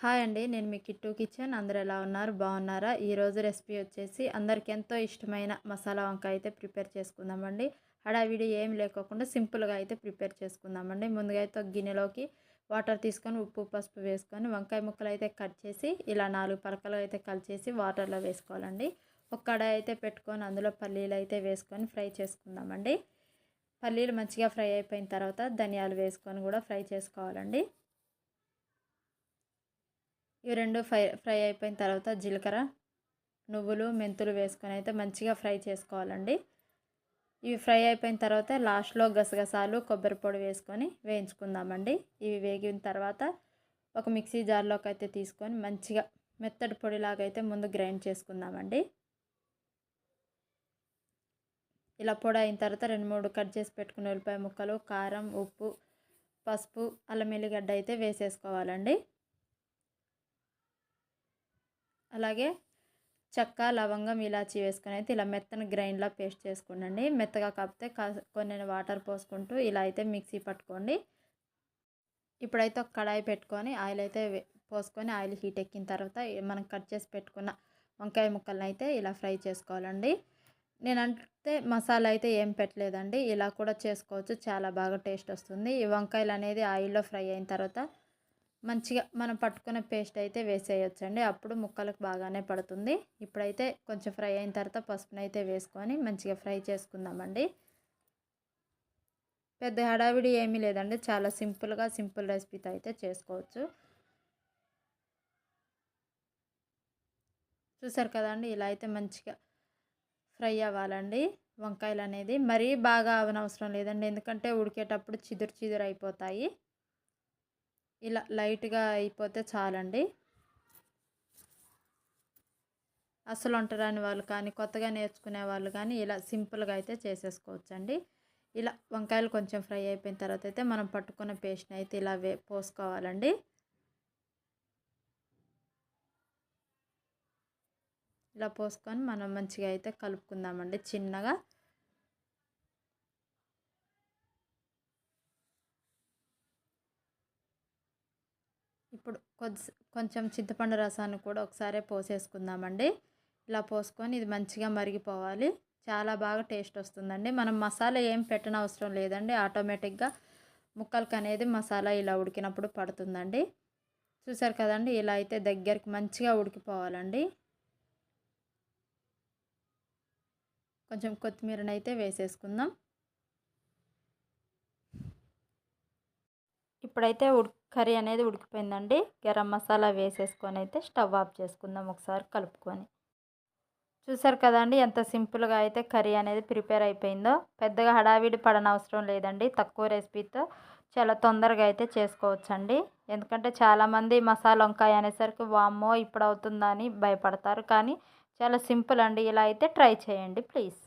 Hi అండి. నేను మీ kit kitchen. అందరూ ఎలా ఉన్నారు? బాగున్నారా? ఈరోజు రెసిపీ వచ్చేసి అందరికి ఎంతో ఇష్టమైన మసాలా వంకాయ అయితే ప్రిపేర్ చేసుకుందామండి. హడావిడి ఏం లేకోకుండా సింపుల్గా అయితే ప్రిపేర్ చేసుకుందామండి. ముందుగా అయితే ఒక గిన్నెలోకి వాటర్ తీసుకొని ఉప్పు పసుపు వేసుకొని వంకాయ ముక్కలు అయితే కట్ చేసి ఇలా 4 పలకలు అయితే కలిచేసి వాటర్లో వేసుకోవాలండి. ఒక కడాయి అయితే పెట్టుకొని అందులో పల్లీలు అయితే వేసుకొని ఫ్రై చేసుకుందామండి. పల్లీలు మంచిగా ఫ్రై అయిపోయిన తర్వాత ధనియాలు వేసుకొని కూడా ఫ్రై చేసుకోవాలండి. ఇవి రెండు ఫ్రై అయిపోయిన తర్వాత జీలకర్ర, నువ్వులు, మెంతులు వేసుకొని అయితే మంచిగా ఫ్రై చేసుకోవాలండి. ఇవి ఫ్రై అయిపోయిన తర్వాత లాస్ట్లో గసగసాలు, కొబ్బరి పొడి వేసుకొని వేయించుకుందామండి. ఇవి వేగిన తర్వాత ఒక మిక్సీ జార్లోకి అయితే తీసుకొని మంచిగా మెత్తటి పొడిలాగా అయితే ముందు గ్రైండ్ చేసుకుందామండి. ఇలా పొడి అయిన తర్వాత 2-3 కట్ చేసి పెట్టుకున్న ఉల్లిపాయ ముక్కలు, కారం, ఉప్పు, పసుపు, అల్లం ఎల్లిగడ్డ అయితే వేసేసుకోవాలండి. అలాగే చెక్క, లవంగం, ఇలాచి వేసుకొని అయితే ఇలా మెత్తని గ్రైండ్లా పేస్ట్ చేసుకోండి. మెత్తగా కాకపోతే కొన్ని వాటర్ పోసుకుంటూ ఇలా అయితే మిక్సీ పట్టుకోండి. ఇప్పుడైతే ఒక కడాయి పెట్టుకొని ఆయిల్ అయితే పోసుకొని ఆయిల్ హీట్ ఎక్కిన తర్వాత మనం కట్ చేసి పెట్టుకున్న వంకాయ ముక్కలను అయితే ఇలా ఫ్రై చేసుకోవాలండి. నేనంటే మసాలా అయితే ఏం పెట్టలేదండి. ఇలా కూడా చేసుకోవచ్చు, చాలా బాగా టేస్ట్ వస్తుంది. ఈ వంకాయలు అనేది ఆయిల్లో ఫ్రై అయిన తర్వాత మంచిగా మనం పట్టుకున్న పేస్ట్ అయితే వేసేయచ్చండి. అప్పుడు ముక్కలకు బాగానే పడుతుంది. ఇప్పుడైతే కొంచెం ఫ్రై అయిన తర్వాత పసుపునైతే వేసుకొని మంచిగా ఫ్రై చేసుకుందామండి. పెద్ద హడావిడి ఏమీ లేదండి. చాలా సింపుల్గా సింపుల్ రెసిపీతో అయితే చేసుకోవచ్చు. చూసారు కదండి, ఇలా అయితే మంచిగా ఫ్రై అవ్వాలండి వంకాయలు అనేది. మరీ బాగా అవనవసరం లేదండి, ఎందుకంటే ఉడికేటప్పుడు చిదురు అయిపోతాయి. ఇలా లైట్గా అయిపోతే చాలండి. అసలు వంటరాని వాళ్ళు కానీ కొత్తగా నేర్చుకునే వాళ్ళు కానీ ఇలా సింపుల్గా అయితే చేసేసుకోవచ్చండి. ఇలా వంకాయలు కొంచెం ఫ్రై అయిపోయిన తర్వాత అయితే మనం పట్టుకున్న పేస్ట్ని అయితే ఇలా పోసుకోవాలండి. ఇలా పోసుకొని మనం మంచిగా అయితే కలుపుకుందామండి చిన్నగా. ఇప్పుడు కొంచెం చింతపండు రసాన్ని కూడా ఒకసారి పోసేసుకుందామండి. ఇలా పోసుకొని ఇది మంచిగా మరిగిపోవాలి. చాలా బాగా టేస్ట్ వస్తుందండి. మనం మసాలా ఏం పెట్టనవసరం లేదండి. ఆటోమేటిక్గా ముక్కలకు అనేది మసాలా ఇలా ఉడికినప్పుడు పడుతుందండి. చూసారు కదండి, ఇలా అయితే దగ్గరికి మంచిగా ఉడికిపోవాలండి. కొంచెం కొత్తిమీరని అయితే వేసేసుకుందాం. ఇప్పుడైతే కర్రీ అనేది ఉడికిపోయిందండి. గరం మసాలా వేసేసుకొని అయితే స్టవ్ ఆఫ్ చేసుకుందాం ఒకసారి కలుపుకొని. చూసారు కదండి, ఎంత సింపుల్గా అయితే కర్రీ అనేది ప్రిపేర్ అయిపోయిందో. పెద్దగా హడావిడి పడనవసరం లేదండి. తక్కువ రెసిపీతో చాలా తొందరగా అయితే చేసుకోవచ్చండి. ఎందుకంటే చాలామంది మసాలా వంకాయ అనేసరికి వామ్మో ఇప్పుడు అవుతుందా అని భయపడతారు. కానీ చాలా సింపుల్ అండి. ఇలా అయితే ట్రై చేయండి ప్లీజ్.